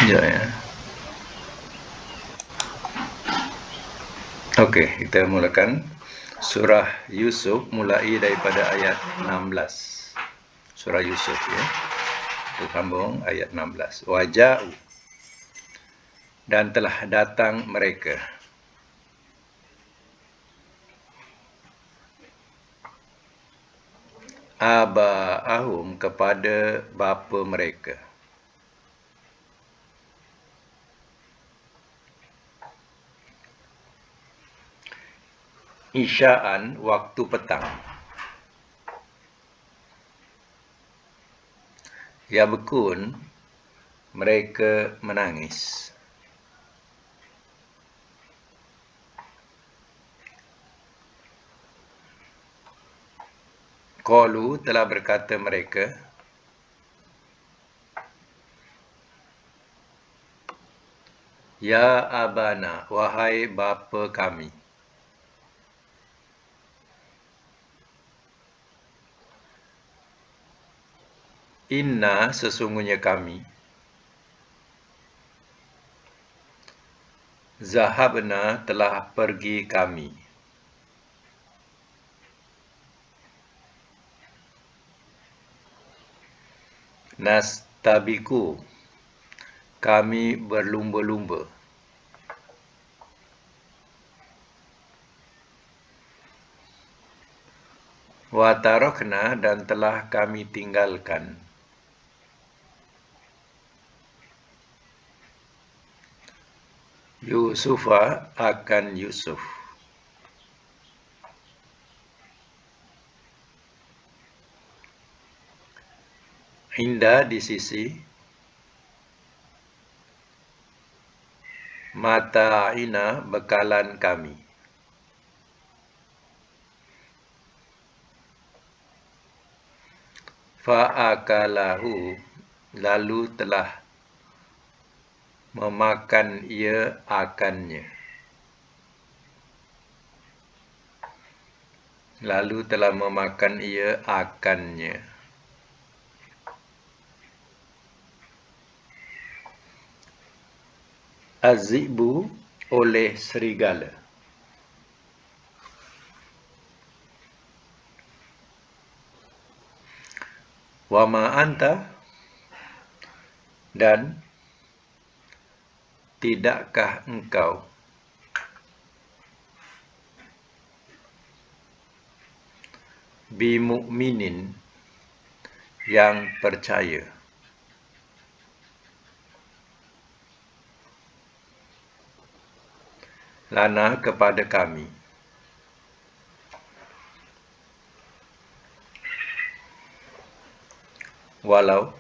Sekejap ya. Okey, kita mulakan surah Yusuf mulai daripada ayat 16. Surah Yusuf ya. Kita sambung ayat 16. Waja'u, dan telah datang mereka. Aba'ahum, kepada bapa mereka. Isya'an, waktu petang. Yabkun, mereka menangis. Qalu, telah berkata mereka, Ya abana, wahai bapa kami. Inna, sesungguhnya kami. Zahabna, telah pergi kami. Nastabiku, kami berlumba-lumba. Watarokna, dan telah kami tinggalkan. Yusufa, akan Yusuf. Inda, di sisi. Mata'ina, bekalan kami. Fa'akalahu, lalu telah memakan ia akannya. Lalu telah memakan ia akannya. Az-zi'bu, oleh serigala. Wa ma anta, dan tidakkah engkau bimu'minin, yang percaya. Lana, kepada kami. Walau,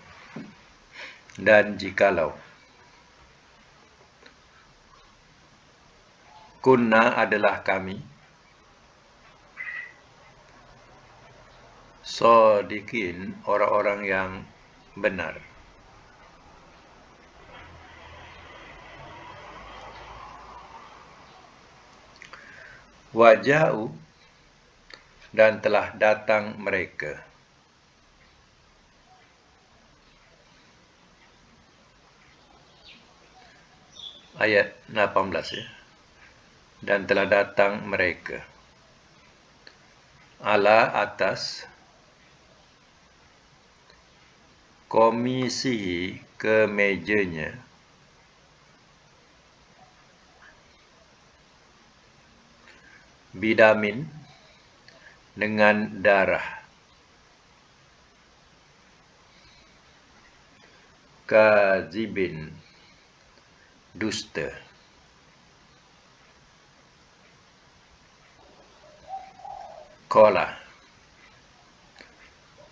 dan jikalau. Kunna, adalah kami. Shodiqin, orang-orang yang benar. Waja'u, dan telah datang mereka. Ayat 18 ya. Dan telah datang mereka. Ala, atas. Komisihi, kemejanya. Bidamin, dengan darah. Kazibin, dusta. Qala,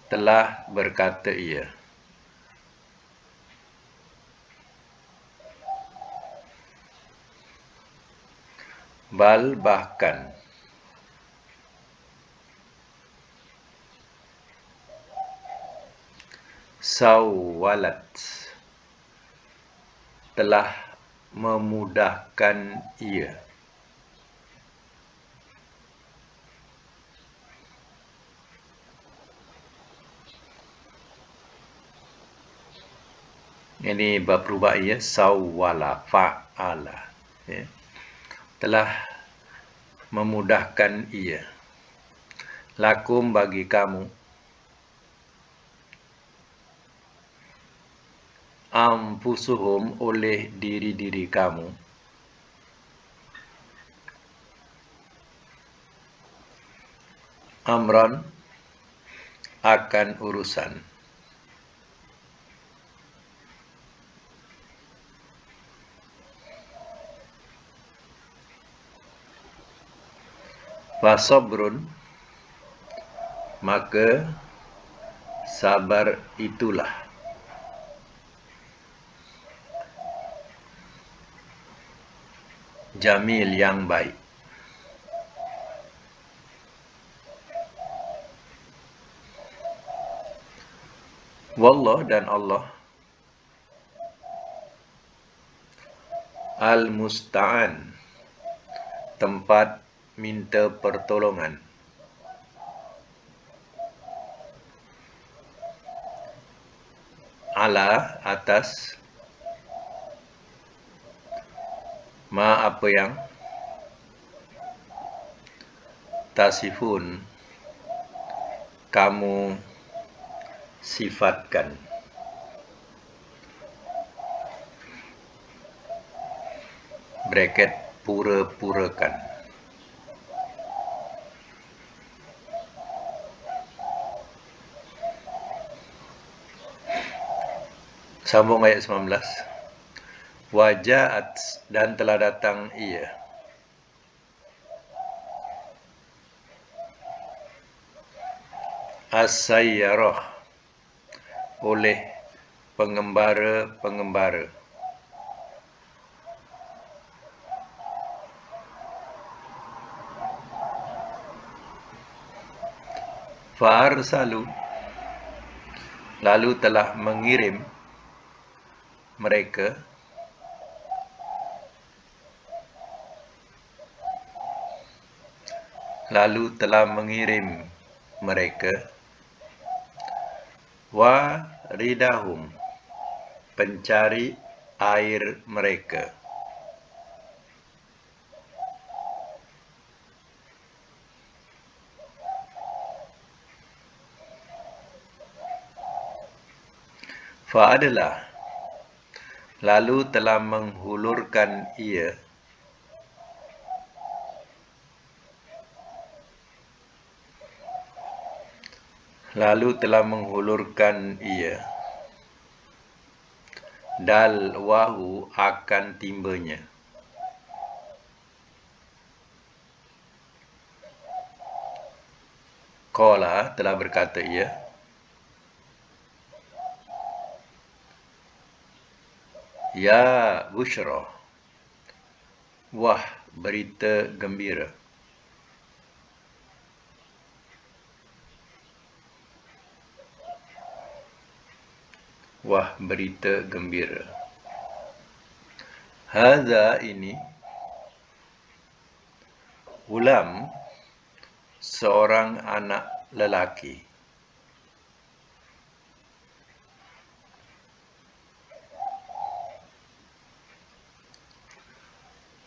telah berkata ia. Bal, bahkan. Sawalat, telah memudahkan ia. Ini bab rubai ya, sawwala fa'ala ya. Telah memudahkan ia lakum bagi kamu anfusuhum oleh diri-diri kamu amran akan urusan fasabrun maka sabar itulah jamil yang baik. Wallah dan Allah al-musta'an tempat minta pertolongan. Ala atas ma apa yang tasifun kamu sifatkan. Bracket pura-purakan. Sambung ayat 19. Wajaat dan telah datang ia. As-sayyarah oleh pengembara-pengembara. Fa'arsalu lalu telah mengirim mereka waridahum pencari air mereka. Fa'adalah lalu telah menghulurkan ia dalwahu akan timbanya. Qala telah berkata ia, ya busyra, wah berita gembira. Wah berita gembira. Hadza ini ulam seorang anak lelaki.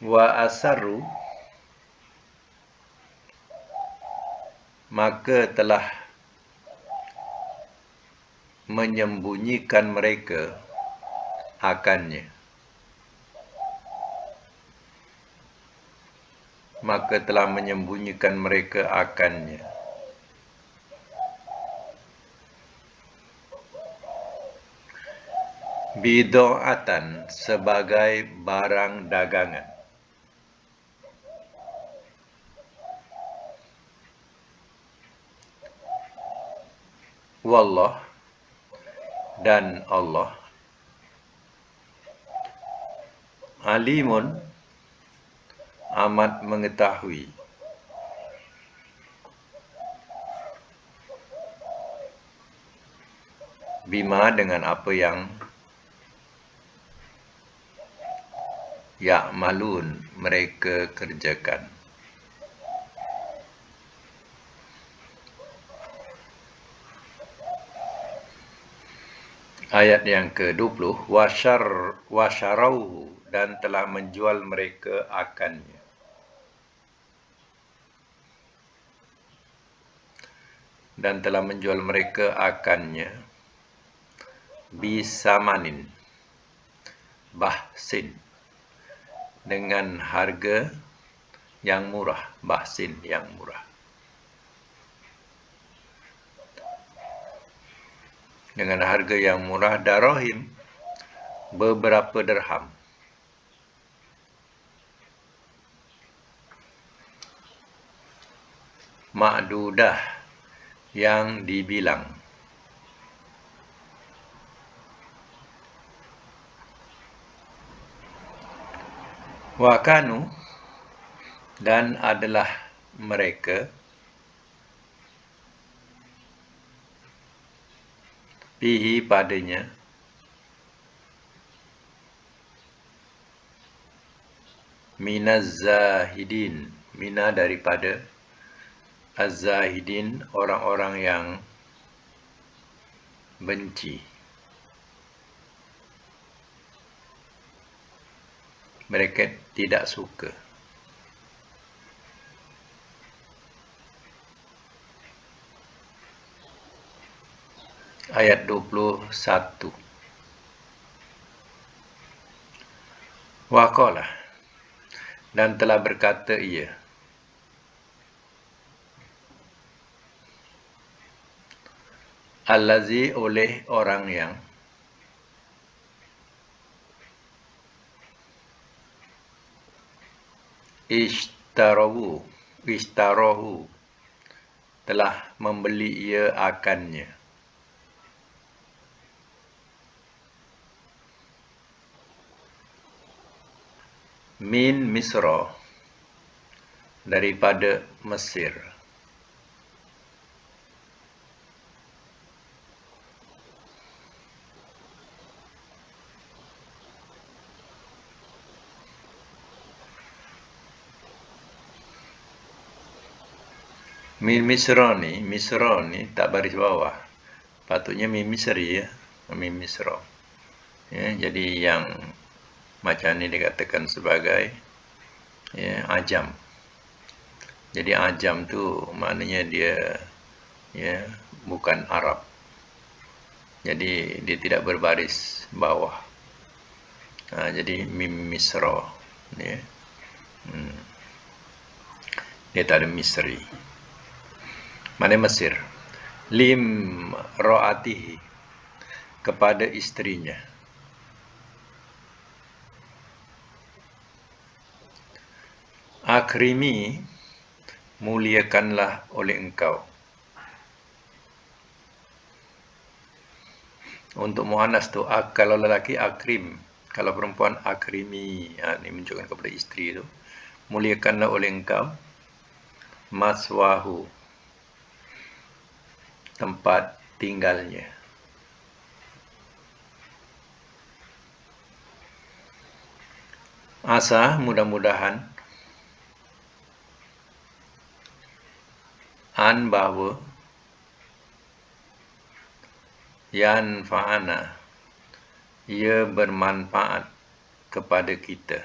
Wa asarru maka telah menyembunyikan mereka akannya. Bido'atan sebagai barang dagangan. Wallah dan Allah alimun amat mengetahui bima dengan apa yang ya'malun mereka kerjakan. Ayat yang ke-20, wasyarauhu, dan telah menjual mereka akannya. Dan telah menjual mereka akannya bisamanin bahsin, dengan harga yang murah, bahsin yang murah. Dengan harga yang murah, darahim, beberapa dirham. Ma'dudah, yang dibilang. Wakanu, dan adalah mereka bihi padanya minaz zahidin, mina daripada az-zahidin, orang-orang yang benci. Mereka tidak suka. Ayat 21. Waqala, dan telah berkata ia, allazi, oleh orang yang ishtarahu, telah membeli ia akannya. Min Misra, daripada Mesir. Min Misra ni tak baris bawah. Patutnya min Misri, ya. Min Misra. Ya, jadi yang macam ni dikatakan sebagai, ya, ajam. Jadi ajam tu maknanya dia, ya, bukan Arab. Jadi dia tidak berbaris bawah. Jadi min Misra, ya. Dia tak ada Misri. Mana Mesir. Lim ra'atihi, kepada istrinya. Akrimi, muliakanlah oleh engkau. Untuk muannas tu, kalau lelaki akrim, kalau perempuan akrimi. Ini menunjukkan kepada isteri tu. Muliakanlah oleh engkau maswahu, tempat tinggalnya. Asa, mudah-mudahan, an, bahawa, yan fa'ana, ia bermanfaat kepada kita.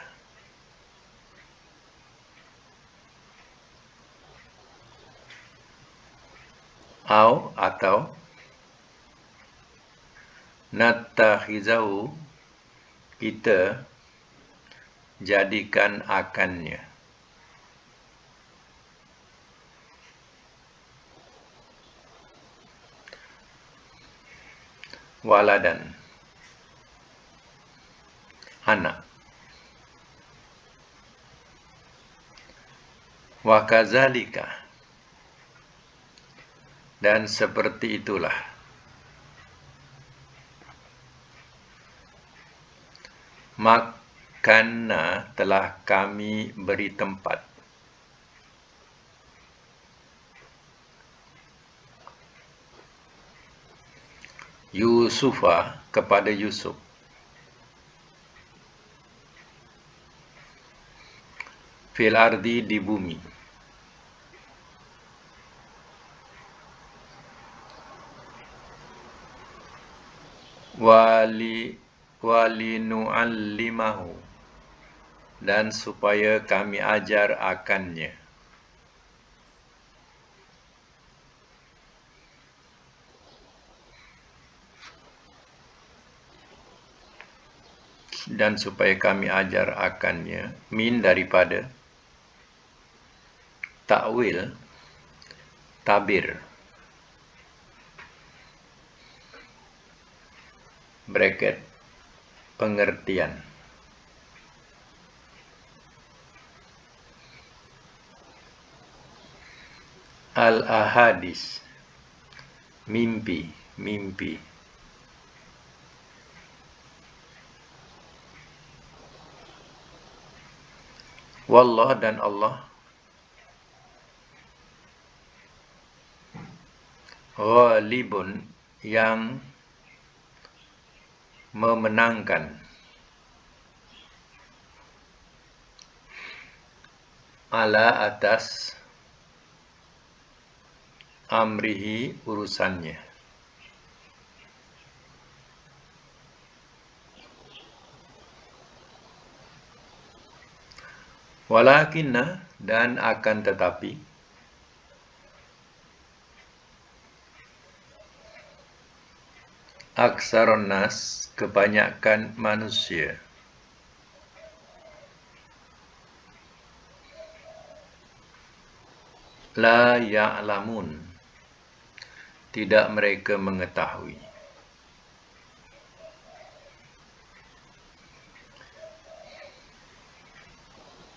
Atau natakhizahu, kita jadikan akannya. Waladan, anak. Wakazalika, dan seperti itulah, makanna, telah kami beri tempat, Yusufa, kepada Yusuf, fil ardi, di bumi. walinu'allimahu, dan supaya kami ajar akannya. Dan supaya kami ajar akannya, min daripada takwil, tabir, bracket, pengertian. Al-ahadis, mimpi. Wallah, dan Allah, ghalibun, yang memenangkan, ala, atas, amrihi, urusannya. Walakinna, dan akan tetapi, aksarun nas, kebanyakan manusia, la ya'lamun, tidak mereka mengetahui.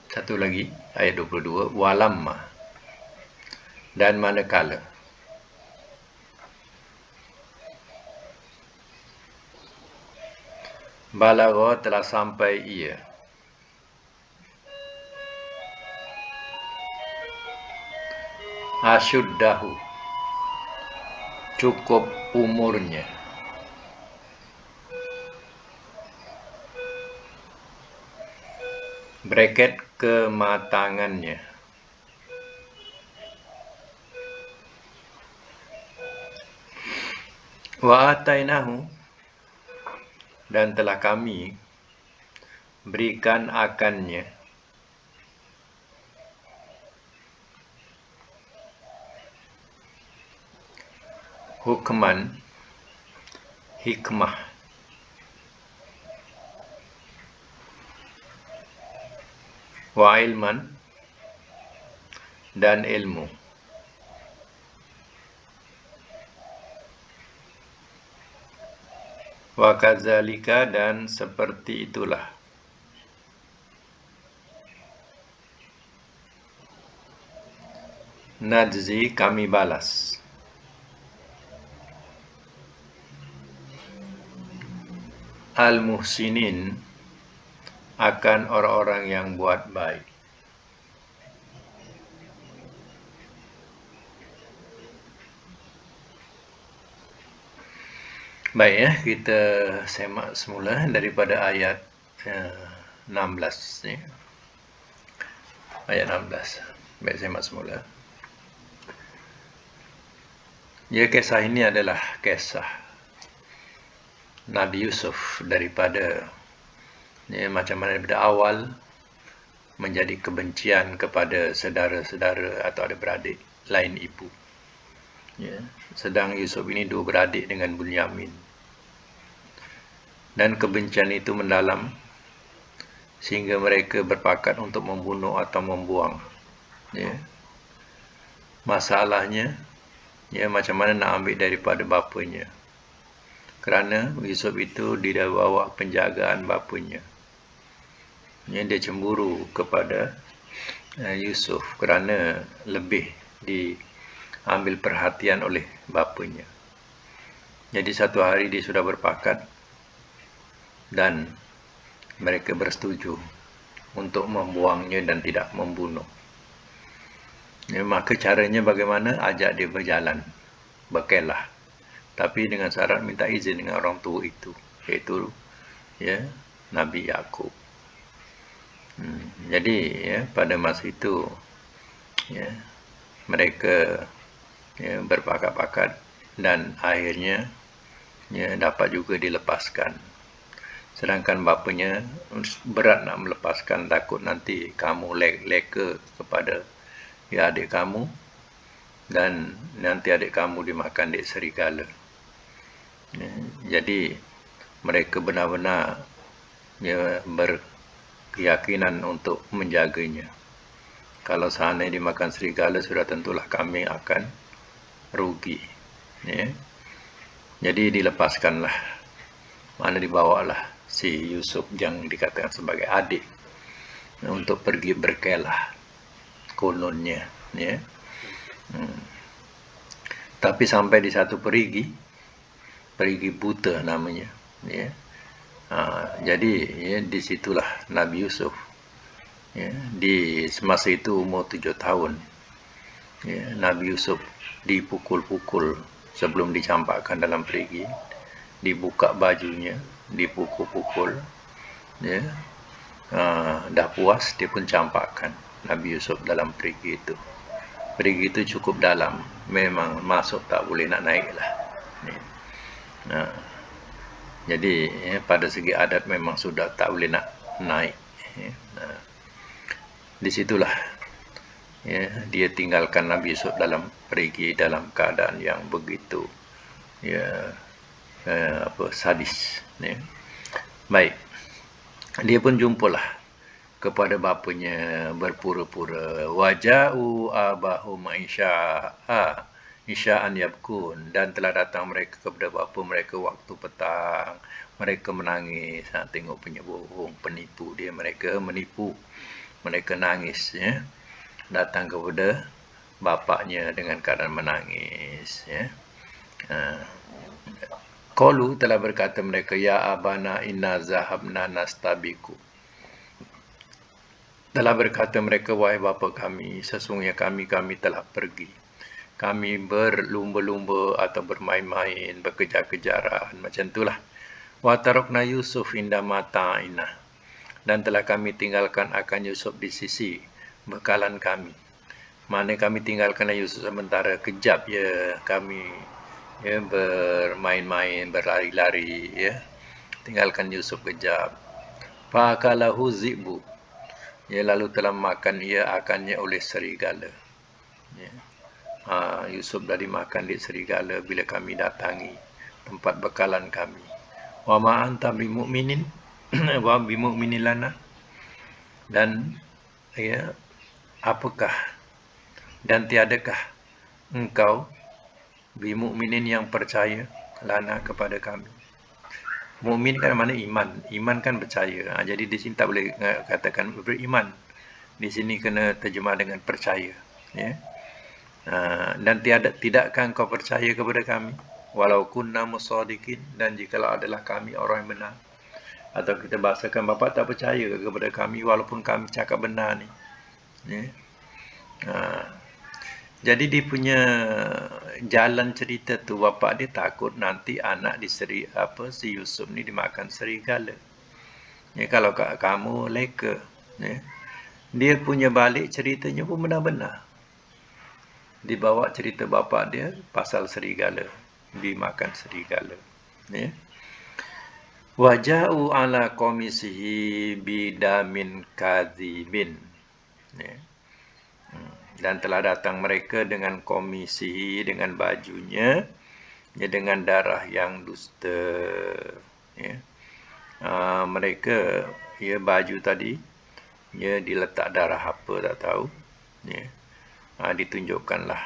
Satu lagi, ayat 22, walamma, dan manakala, balagha, telah sampai ia, asyuddahu, cukup umurnya, bracket, kematangannya, wa atainahu, dan telah kami berikan akannya, hukman, hikmah, wa ilman, dan ilmu. Wa kadzalika, dan seperti itulah, najzi, kami balas, al-muhsinin, akan orang-orang yang buat baik. Baik ya, kita semak semula daripada ayat 16 ni. Ayat 16. Baik, semak semula. Ya, kisah ini adalah kisah Nabi Yusuf daripada macam mana daripada awal menjadi kebencian kepada saudara-saudara atau adik-beradik lain ibu. Ya, sedang Yusuf ini dua beradik dengan Bunyamin. Dan kebencian itu mendalam sehingga mereka berpakat untuk membunuh atau membuang. Ya. Masalahnya, ya, macam mana nak ambil daripada bapanya. Kerana Yusuf itu di bawah penjagaan bapanya. Ya, dia cemburu kepada Yusuf kerana lebih diambil perhatian oleh bapanya. Jadi satu hari dia sudah berpakat dan mereka bersetuju untuk membuangnya dan tidak membunuh. Ya, maka caranya bagaimana? Ajak dia berjalan, berkelah. Tapi dengan syarat minta izin dengan orang tua itu, iaitu ya, Nabi Yaqub. Jadi ya, pada masa itu ya, mereka ya, berpakat-pakat dan akhirnya ya, dapat juga dilepaskan. Sedangkan bapanya berat nak melepaskan, takut nanti kamu leka kepada ya adik kamu dan nanti adik kamu dimakan dek serigala. Ya, jadi mereka benar-benar ya, berkeyakinan untuk menjaganya. Kalau seandainya dimakan serigala, sudah tentulah kami akan rugi. Ya. Jadi dilepaskanlah, mana dibawalah si Yusuf yang dikatakan sebagai adik untuk pergi berkelah, kononnya. Ya. Tapi sampai di satu perigi buta namanya. Ya. Jadi ya, disitulah Nabi Yusuf. Ya, di semasa itu umur 7 tahun. Ya, Nabi Yusuf dipukul-pukul sebelum dicampakkan dalam perigi, dibuka bajunya, dipukul-pukul. Ya, dah puas dia pun campakkan Nabi Yusuf dalam perigi itu. Perigi itu cukup dalam, memang masuk tak boleh nak naik lah. Ya. Jadi ya, pada segi adat memang sudah tak boleh nak naik. Ya. Disitulah ya, dia tinggalkan Nabi Yusuf dalam perigi dalam keadaan yang begitu ya, sadis. Ya. Baik, dia pun jumpalah kepada bapanya berpura-pura, waja'u abahum isya'an yabkun, dan telah datang mereka kepada bapa mereka waktu petang. Mereka menangis. Tengok punya bohong, penipu dia, mereka menipu, mereka nangis. Ya. Datang kepada bapaknya dengan keadaan menangis. Ya. Qalu, telah berkata mereka, ya abana inna zahabna nastabiku. Telah berkata mereka, wahai bapa kami, sesungguhnya kami telah pergi. Kami berlumba-lumba atau bermain-main, berkejar-kejaran, macam itulah. Wa tarakna Yusuf inda mata'ina, dan telah kami tinggalkan akan Yusuf di sisi bekalan kami. Mana kami tinggalkan Yusuf sementara kejap ya, kami ya, bermain-main, berlari-lari ya. Tinggalkan Yusuf kejap. Fakalahu zi'bu, ya, lalu telah makan ia akannya oleh serigala. Ya. Yusuf dah dimakan di serigala bila kami datangi tempat bekalan kami. Wa ma anta bimu'minin wa bimu'minin lana, dan ya, apakah dan tiadakah engkau bimu'minin yang percaya lana kepada kami. Mukmin kan mana iman, iman kan percaya. Jadi di sini tak boleh katakan beriman, di sini kena terjemah dengan percaya. Ya. Dan tidakkah engkau percaya kepada kami, walau kunna musadiqin, dan jikalau adalah kami orang yang benar. Atau kita bahasakan, bapa tak percaya kepada kami walaupun kami cakap benar ni. Ya. Jadi dia punya jalan cerita tu, bapa dia takut nanti anak si Yusuf ni dimakan serigala. Ya, kalau kamu leka. Ya. Dia punya balik ceritanya pun benar-benar. Dibawa cerita bapa dia pasal serigala, dimakan serigala. Ya. Waja'u ala qamisihi bidamin kadzibin. Ya. Dan telah datang mereka dengan komisi, dengan bajunya, ya, dengan darah yang dusta. Ya. Mereka ya, baju tadi ya, diletak darah apa tak tahu. Ya. Ditunjukkanlah,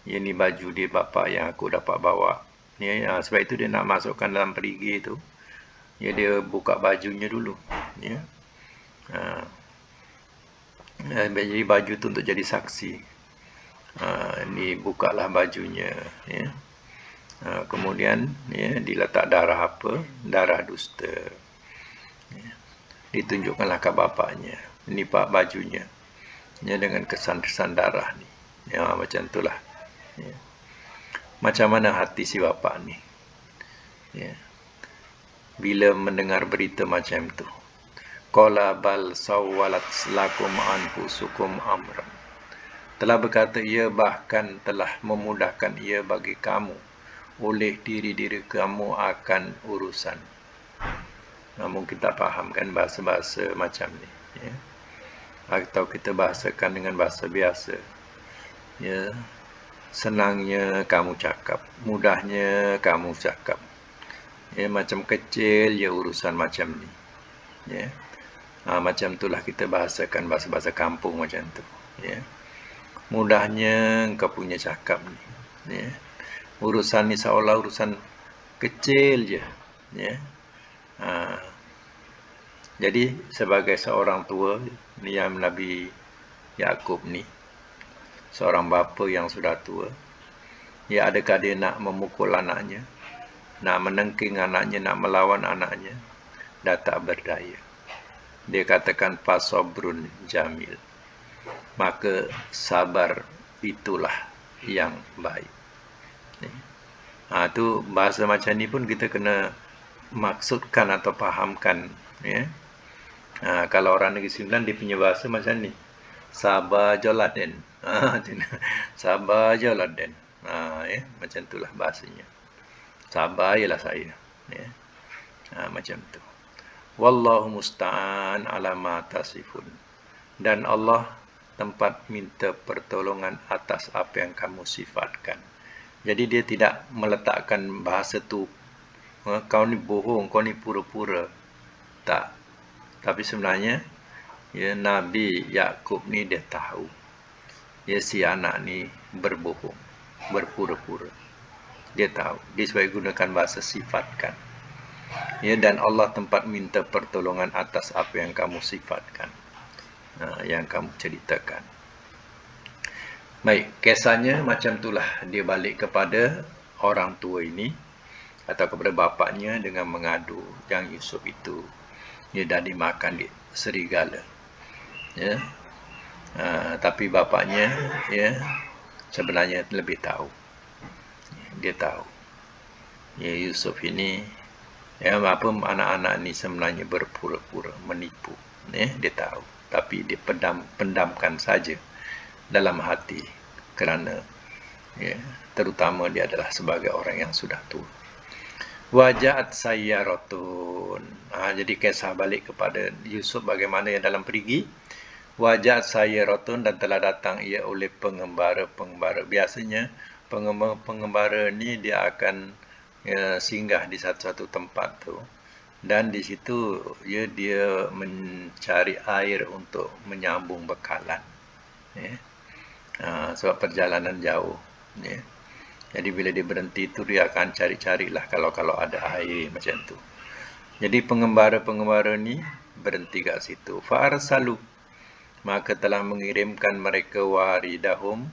ya, ni baju dia bapa yang aku dapat bawa. Ya, sebab itu dia nak masukkan dalam perigi itu. Ya, dia buka bajunya dulu. Ya. Jadi baju tu untuk jadi saksi. Ni bukalah bajunya. Ya. Kemudian ya, diletak darah apa? Darah dusta. Ya. Ditunjukkanlah ke bapaknya. Ini pak bajunya. Ya, dengan kesan-kesan darah ni. Ya, macam itulah. Ya. Macam mana hati si bapa ni? Ya. Bila mendengar berita macam tu. Qala bal sawwalat lakum anfusukum amran. Telah berkata ia, bahkan telah memudahkan ia bagi kamu oleh diri-diri kamu akan urusan. Mungkin tak faham kan bahasa-bahasa macam ni, ya. Atau kita bahasakan dengan bahasa biasa, ya. Senangnya kamu cakap, mudahnya kamu cakap, ya. Macam kecil ya urusan macam ni, ya. Macam itulah kita bahasakan bahasa-bahasa kampung macam tu, ya. Mudahnya kau punya cakap ni, ya. Urusan ni seolah urusan kecil je, ya. Jadi sebagai seorang tua ni, yang Nabi Yakub ni, seorang bapa yang sudah tua, ya, adakah dia nak memukul anaknya, nak menengking anaknya, nak melawan anaknya? Dah tak berdaya. Dia katakan fasabrun jamil, maka sabar itulah yang baik. Tu bahasa macam ni pun kita kena maksudkan atau fahamkan, ya. Kalau orang Negeri Sembilan dia punya bahasa macam ni, sabar je lah Den. Sabar je lah Den. Ya, macam itulah bahasanya. Sabar je lah saya, ya. Macam tu. Wallahu musta'an ala ma tasifun. Dan Allah tempat minta pertolongan atas apa yang kamu sifatkan. Jadi dia tidak meletakkan bahasa tu, kau ni bohong, kau ni pura-pura. Tak. Tapi sebenarnya, ya, Nabi Yakub ni dia tahu, ya, si anak ni berbohong, berpura-pura. Dia tahu. Dia sebab gunakan bahasa sifatkan. Ya, dan Allah tempat minta pertolongan atas apa yang kamu sifatkan, yang kamu ceritakan. Baik, kisahnya macam itulah. Dia balik kepada orang tua ini, atau kepada bapaknya, dengan mengadu yang Yusuf itu, dia dah dimakan di serigala, ya. Tapi bapaknya, ya, sebenarnya lebih tahu. Dia tahu, ya, Yusuf ini, ya, apa anak-anak ni sebenarnya berpura-pura menipu, ya. Dia tahu, tapi dia pendamkan saja dalam hati, kerana, ya, terutama dia adalah sebagai orang yang sudah tua. Waja'at sayyaratun. Jadi kisah balik kepada Yusuf bagaimana yang dalam perigi. Waja'at sayyaratun, dan telah datang ia oleh pengembara-pengembara. Biasanya pengembara ni dia akan, ya, singgah di satu-satu tempat tu, dan di situ, ya, dia mencari air untuk menyambung bekalan, ya. Sebab perjalanan jauh, ya. Jadi bila dia berhenti itu, dia akan cari-carilah kalau ada air macam tu. Jadi pengembara-pengembara ni berhenti kat situ. Fa'arsalu, maka telah mengirimkan mereka waridahum,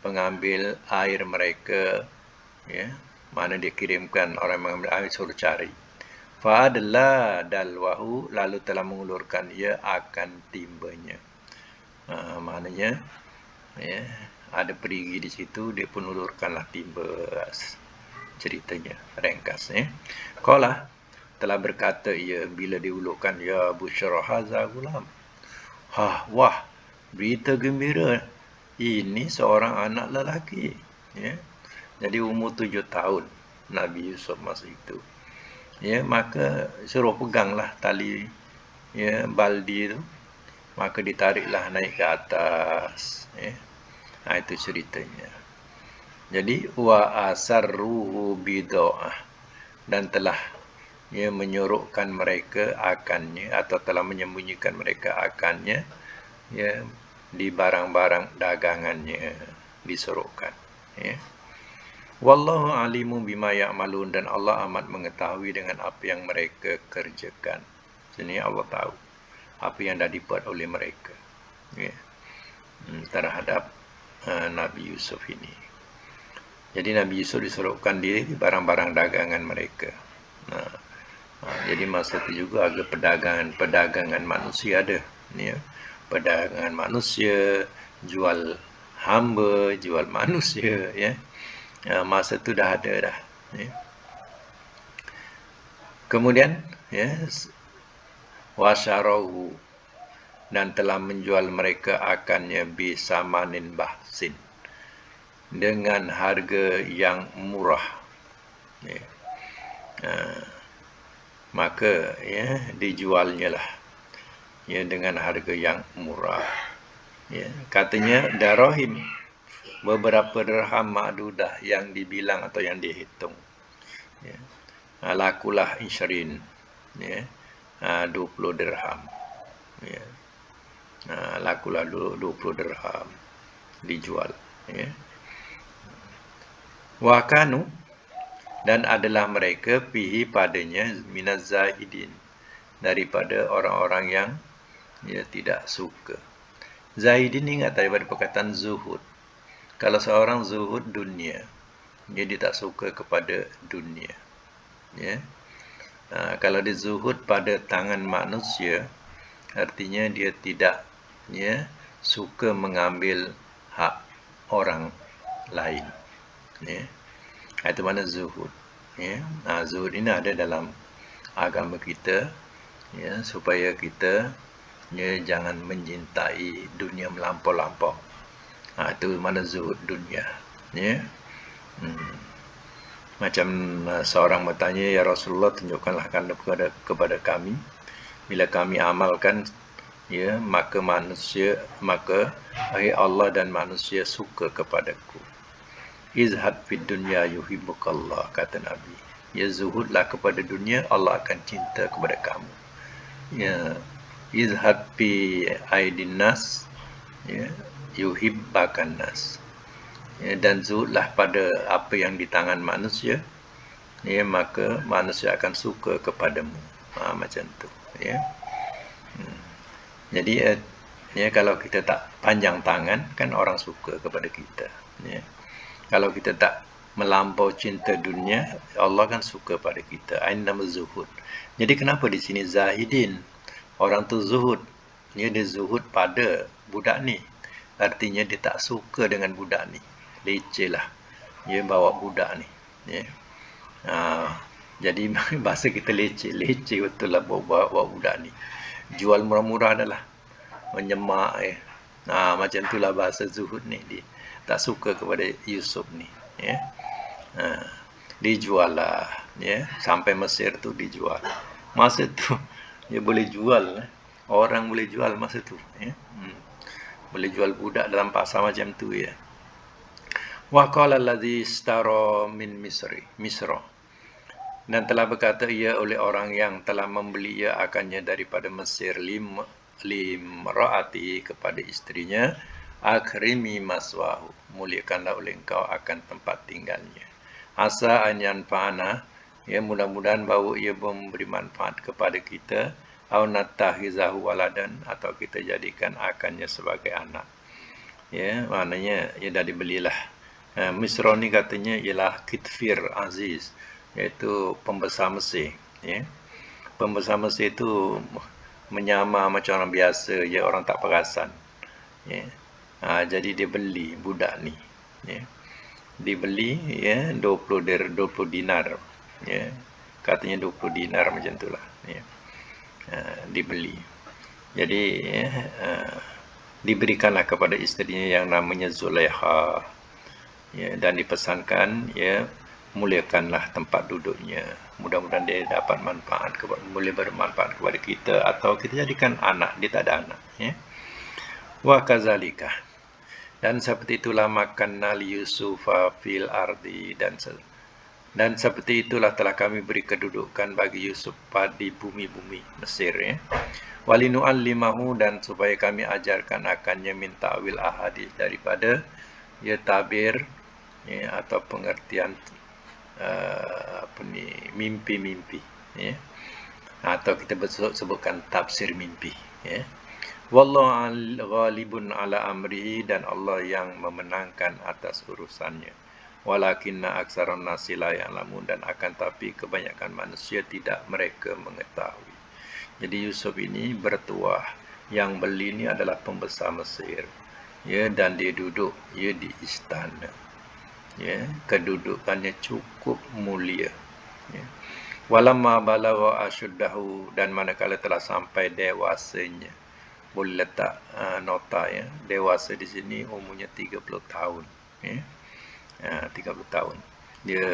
pengambil air mereka, ya. Mana dia kirimkan orang mengambil air, suruh cari. Fa'adla dalwahu, lalu telah mengulurkan ia akan timbanya. Maknanya, ya, ada perigi di situ, dia pun ulurkanlah timba. Ceritanya ringkas, ya. Qala, telah berkata ia bila diulurkan, ya busyra hadza gulam. Wah, berita gembira, ini seorang anak lelaki, ya. Jadi umur 7 tahun Nabi Yusuf masa itu, ya. Maka suruh peganglah tali, ya, baldi itu, maka ditariklah naik ke atas, ya. Itu ceritanya. Jadi wa asarruhu bid'ah, dan telah, ya, menyuruhkan mereka akannya, atau telah menyembunyikan mereka akannya, ya, di barang-barang dagangannya disuruhkan, ya. Wallahu alimu bima ya'malun, dan Allah amat mengetahui dengan apa yang mereka kerjakan. Sini Allah tahu apa yang dah dibuat oleh mereka, ya, terhadap Nabi Yusuf ini. Jadi Nabi Yusuf disuruhkan diri di barang-barang dagangan mereka. Jadi masa itu juga ada perdagangan manusia ada, ya. Perdagangan manusia, jual hamba, jual manusia, ya. Masa itu dah ada dah, ya. Kemudian, ya, wasyarahu, dan telah menjual mereka akannya bisamanin bahsin, dengan harga yang murah, Ya. Maka ya dijualnya lah ya dengan harga yang murah. Ya, katanya darahim, beberapa dirham ma'dudah yang dibilang atau yang dihitung. Ya. Lakulah isrin, ya. 20 dirham. Ya. Lakulah 20 dirham dijual, ya. Wa kanu, dan adalah mereka fihi padanya minaz zahidin, daripada orang-orang yang ya tidak suka. Zahidin ingat daripada perkataan zuhud. Kalau seorang zuhud dunia, dia tak suka kepada dunia. Ya. Kalau dia zuhud pada tangan manusia, artinya dia tidak ya suka mengambil hak orang lain. Ya. Itu mana zuhud. Ya. Zuhud ini ada dalam agama kita, ya, supaya kita ya jangan mencintai dunia melampau-lampau. Itu mana zuhud dunia. Ya. Macam seorang bertanya, ya Rasulullah, tunjukkanlah kepada kami, bila kami amalkan, ya, maka Allah dan manusia suka kepadaku. Izhad fid dunya yuhibbukallah, kata Nabi. Ya, zuhudlah kepada dunia, Allah akan cinta kepada kamu. Ya, izhad fi aidin nas, ya, yuhibbakan nas. Ya, dan zuhudlah pada apa yang di tangan manusia, ya, maka manusia akan suka kepadamu. Macam tu, ya. Jadi ya, kalau kita tak panjang tangan, kan orang suka kepada kita, ya. Kalau kita tak melampau cinta dunia, Allah kan suka pada kita. Ini nama zuhud. Jadi kenapa di sini zahidin? Orang tu zuhud, dia zuhud pada budak ni. Artinya dia tak suka dengan budak ni. Leceh lah dia bawa budak ni, ya. Jadi bahasa kita leceh betul lah bawa budak ni. Jual murah-murah adalah menyemak, ya. Macam itulah bahasa zuhud ni. Dia tak suka kepada Yusuf ni, ya. Dijual lah, ya. Sampai Mesir tu dijual. Masa tu dia boleh jual, orang boleh jual masa tu, ya. Boleh jual budak dalam pasar macam tu, ya. Wa qala allazi istara min Misra, dan telah berkata ia oleh orang yang telah membeli ia akannya daripada Mesir, limraati, kepada istrinya, akrimi maswahu, muliakanlah oleh engkau akan tempat tinggalnya. Asa an yanfa'ana, ya, mudah-mudahan bahawa ia memberi manfaat kepada kita, au nattahizahu waladan, atau kita jadikan akannya sebagai anak. Ya, maknanya ia dah dibelilah. Misra ni katanya ialah Kitfir Aziz, iaitu pembesar Mesir, ya. Pembesar Mesir itu menyamar macam orang biasa, ya, orang tak perasan, ya. Jadi dia beli budak ni, ya. Dibeli, ya, 20 dinar, ya. Katanya 20 dinar macam itulah, ya. Dibeli. Jadi ya, diberikanlah kepada istrinya yang namanya Zulaikha, ya, dan dipesankan, ya, muliakanlah tempat duduknya. Mudah-mudahan dia dapat manfaat, boleh bermanfaat kepada kita, atau kita jadikan anak, dia tak ada anak, ya. Wa kazalika, dan seperti itulah makanna li Yusufa fil ardi, dan seperti itulah telah kami beri kedudukan bagi Yusuf di bumi-bumi Mesir, ya. Walinu'allimahu, dan supaya kami ajarkan akannya min ta'wil ahadits, daripada ya tabir, ya, atau pengertian mimpi-mimpi, ya. Atau kita sebutkan tafsir mimpi, ya. Wallahu ghalibun ala amrihi, dan Allah yang memenangkan atas urusannya. Walakinna aksarun nasi la ya'lamun, dan akan tapi kebanyakan manusia tidak mereka mengetahui. Jadi Yusuf ini bertuah, yang beli ini adalah pembesar Mesir, ya, dan dia duduk, ya, di istana, ya. Kedudukannya cukup mulia, ya. Walamma balagha asyuddahu, dan manakala telah sampai dewasanya. Boleh letak nota, ya, dewasa di sini umurnya 30 tahun, ya. 30 tahun dia,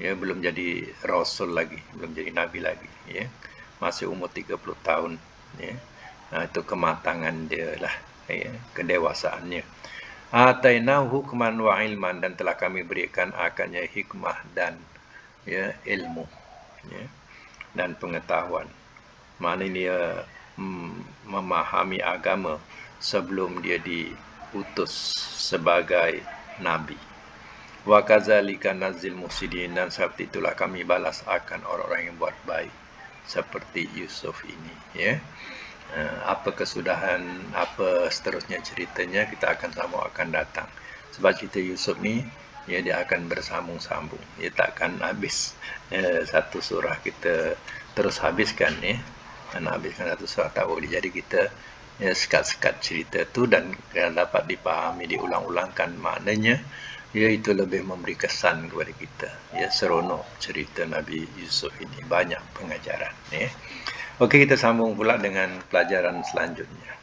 ya, belum jadi rasul lagi, belum jadi nabi lagi, ya, masih umur 30 tahun, ya. Nah, itu kematangan dia lah, ya, kedewasaannya. Atainahu hukman wa ilman, dan telah kami berikan akannya hikmah dan, ya, ilmu, ya, dan pengetahuan. Mana dia memahami agama sebelum dia diutus sebagai nabi. Wa kadzalika nazil muhsinin, dan seperti itulah kami balas akan orang-orang yang buat baik seperti Yusuf ini, ya. Apa kesudahan, apa seterusnya ceritanya, kita akan datang. Sebab cerita Yusuf ni, ya, dia akan bersambung-sambung, dia takkan habis. Satu surah kita terus habiskan, ya. Nak habiskan satu surah tak boleh. Jadi kita, ya, sekat-sekat cerita tu, dan dapat dipahami, diulang-ulangkan maknanya, ya, itu lebih memberi kesan kepada kita. Ya, seronok cerita Nabi Yusuf ini, banyak pengajaran, ya. Okey, kita sambung pula dengan pelajaran selanjutnya.